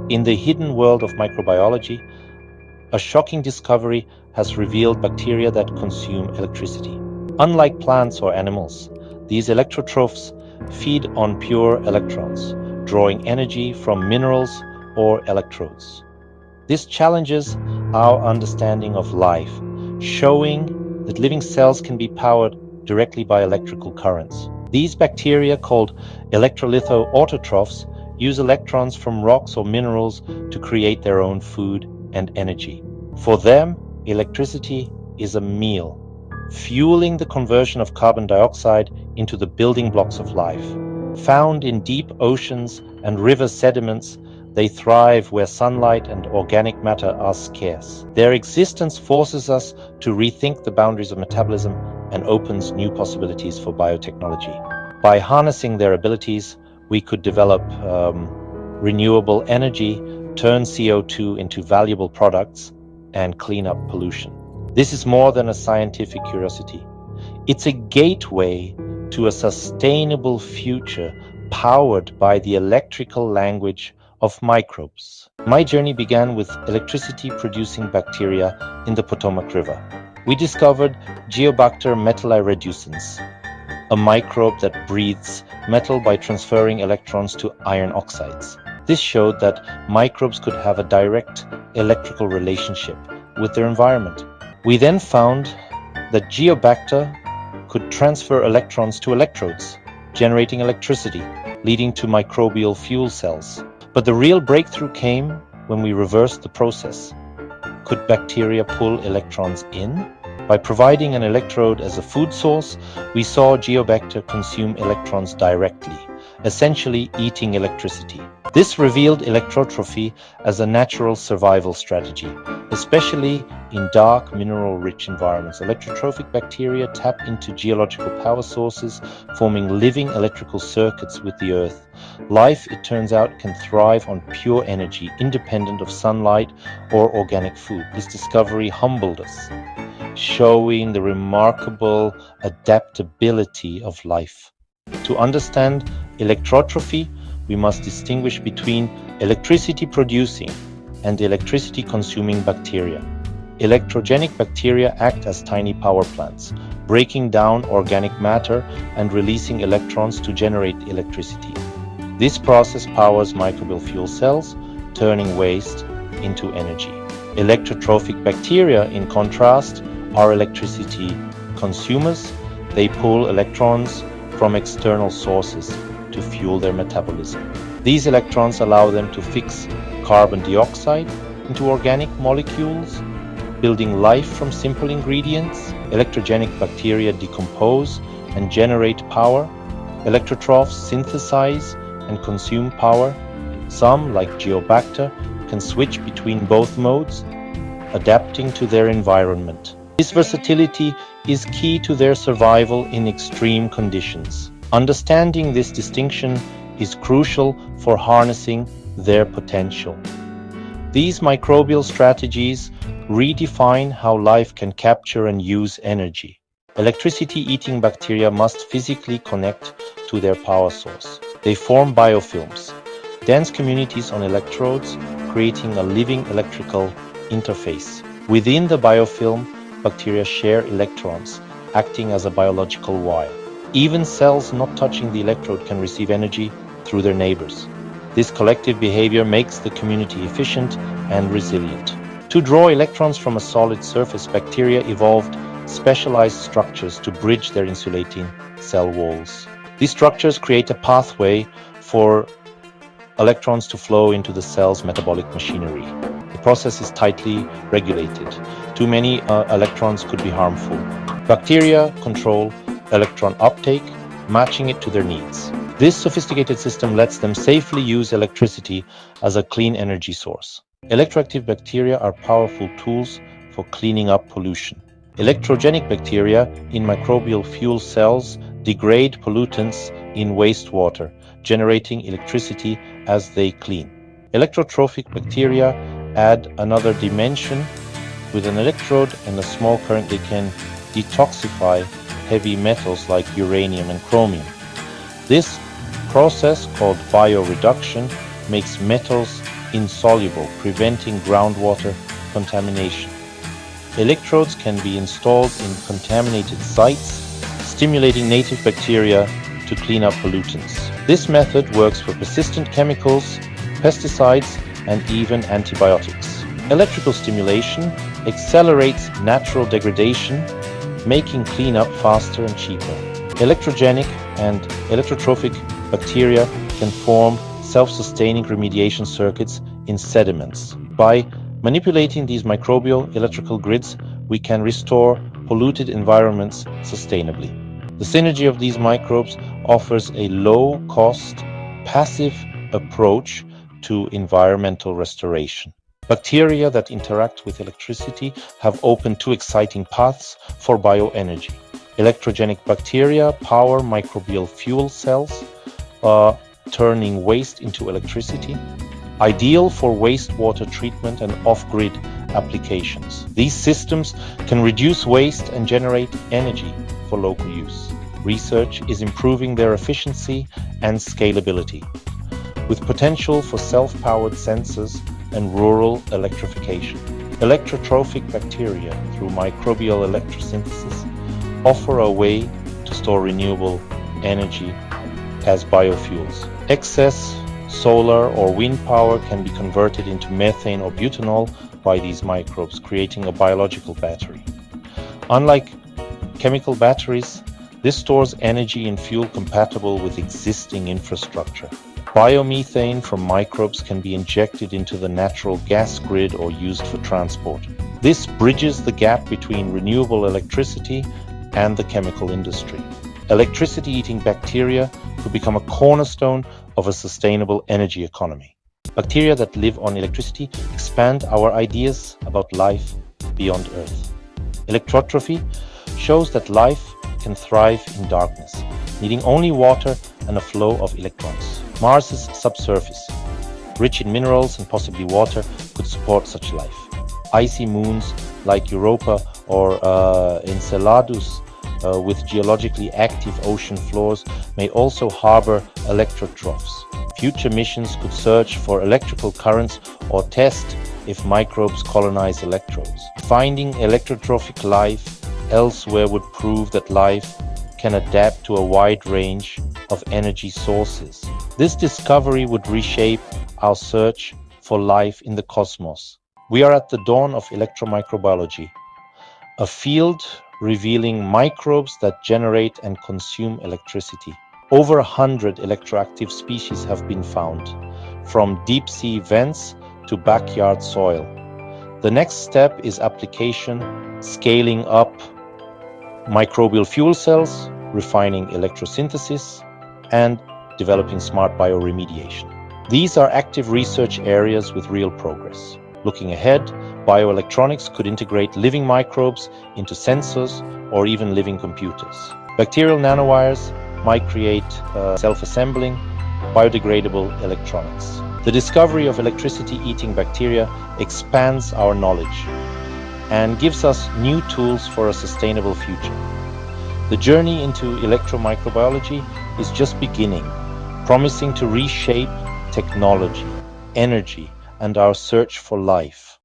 In the hidden world of microbiology, a shocking discovery has revealed bacteria that consume electricity. Unlike plants or animals, these electrotrophs feed on pure electrons, drawing energy from minerals or electrodes. This challenges our understanding of life, showing that living cells can be powered directly by electrical currents. These bacteria, called electrolithoautotrophs, use electrons from rocks or minerals to create their own food and energy. For them, electricity is a meal, fueling the conversion of carbon dioxide into the building blocks of life. Found in deep oceans and river sediments, they thrive where sunlight and organic matter are scarce. Their existence forces us to rethink the boundaries of metabolism and opens new possibilities for biotechnology. By harnessing their abilities, we could develop renewable energy, turn CO2 into valuable products, and clean up pollution. This is more than a scientific curiosity. It's a gateway to a sustainable future powered by the electrical language of microbes. My journey began with electricity-producing bacteria in the Potomac River. We discovered Geobacter metallireducens, a microbe that breathes metal by transferring electrons to iron oxides. This showed that microbes could have a direct electrical relationship with their environment. We then found that Geobacter could transfer electrons to electrodes, generating electricity, leading to microbial fuel cells. But the real breakthrough came when we reversed the process. Could bacteria pull electrons in? By providing an electrode as a food source, we saw Geobacter consume electrons directly, essentially eating electricity. This revealed electrotrophy as a natural survival strategy, especially in dark, mineral-rich environments. Electrotrophic bacteria tap into geological power sources, forming living electrical circuits with the earth. Life, it turns out, can thrive on pure energy, independent of sunlight or organic food. This discovery humbled us, showing the remarkable adaptability of life. To understand electrotrophy, we must distinguish between electricity-producing and electricity-consuming bacteria. Electrogenic bacteria act as tiny power plants, breaking down organic matter and releasing electrons to generate electricity. This process powers microbial fuel cells, turning waste into energy. Electrotrophic bacteria, in contrast, are electricity consumers. They pull electrons from external sources to fuel their metabolism. These electrons allow them to fix carbon dioxide into organic molecules, building life from simple ingredients. Electrogenic bacteria decompose and generate power. Electrotrophs synthesize and consume power. Some, like Geobacter, can switch between both modes, adapting to their environment. This versatility is key to their survival in extreme conditions. Understanding this distinction is crucial for harnessing their potential. These microbial strategies redefine how life can capture and use energy. Electricity-eating bacteria must physically connect to their power source. They form biofilms, dense communities on electrodes, creating a living electrical interface. Within the biofilm, bacteria share electrons, acting as a biological wire. Even cells not touching the electrode can receive energy through their neighbors. This collective behavior makes the community efficient and resilient. To draw electrons from a solid surface, bacteria evolved specialized structures to bridge their insulating cell walls. These structures create a pathway for electrons to flow into the cell's metabolic machinery. The process is tightly regulated. Too many electrons could be harmful. Bacteria control electron uptake, matching it to their needs. This sophisticated system lets them safely use electricity as a clean energy source. Electroactive bacteria are powerful tools for cleaning up pollution. Electrogenic bacteria in microbial fuel cells degrade pollutants in wastewater, generating electricity as they clean. Electrotrophic bacteria add another dimension. With an electrode and a small current, they can detoxify heavy metals like uranium and chromium. This process, called bioreduction, makes metals insoluble, preventing groundwater contamination. Electrodes can be installed in contaminated sites, stimulating native bacteria to clean up pollutants. This method works for persistent chemicals, pesticides, and even antibiotics. Electrical stimulation accelerates natural degradation, making cleanup faster and cheaper. Electrogenic and electrotrophic bacteria can form self-sustaining remediation circuits in sediments. By manipulating these microbial electrical grids, we can restore polluted environments sustainably. The synergy of these microbes offers a low-cost, passive approach to environmental restoration. Bacteria that interact with electricity have opened two exciting paths for bioenergy. Electrogenic bacteria power microbial fuel cells, turning waste into electricity, ideal for wastewater treatment and off-grid applications. These systems can reduce waste and generate energy for local use. Research is improving their efficiency and scalability, with potential for self-powered sensors and rural electrification. Electrotrophic bacteria, through microbial electrosynthesis, offer a way to store renewable energy as biofuels. Excess solar or wind power can be converted into methane or butanol by these microbes, creating a biological battery. Unlike chemical batteries, this stores energy in fuel compatible with existing infrastructure. Biomethane from microbes can be injected into the natural gas grid or used for transport. This bridges the gap between renewable electricity and the chemical industry. Electricity-eating bacteria could become a cornerstone of a sustainable energy economy. Bacteria that live on electricity expand our ideas about life beyond Earth. Electrotrophy shows that life can thrive in darkness, needing only water and a flow of electrons. Mars's subsurface, rich in minerals and possibly water, could support such life. Icy moons like Europa or Enceladus with geologically active ocean floors may also harbor electrotrophs. Future missions could search for electrical currents or test if microbes colonize electrodes. Finding electrotrophic life elsewhere would prove that life can adapt to a wide range of energy sources. This discovery would reshape our search for life in the cosmos. We are at the dawn of electromicrobiology, a field revealing microbes that generate and consume electricity. Over 100 electroactive species have been found, from deep-sea vents to backyard soil. The next step is application, scaling up microbial fuel cells, refining electrosynthesis, and developing smart bioremediation. These are active research areas with real progress. Looking ahead, bioelectronics could integrate living microbes into sensors or even living computers. Bacterial nanowires might create self-assembling, biodegradable electronics. The discovery of electricity-eating bacteria expands our knowledge and gives us new tools for a sustainable future. The journey into electromicrobiology is just beginning, promising to reshape technology, energy, and our search for life.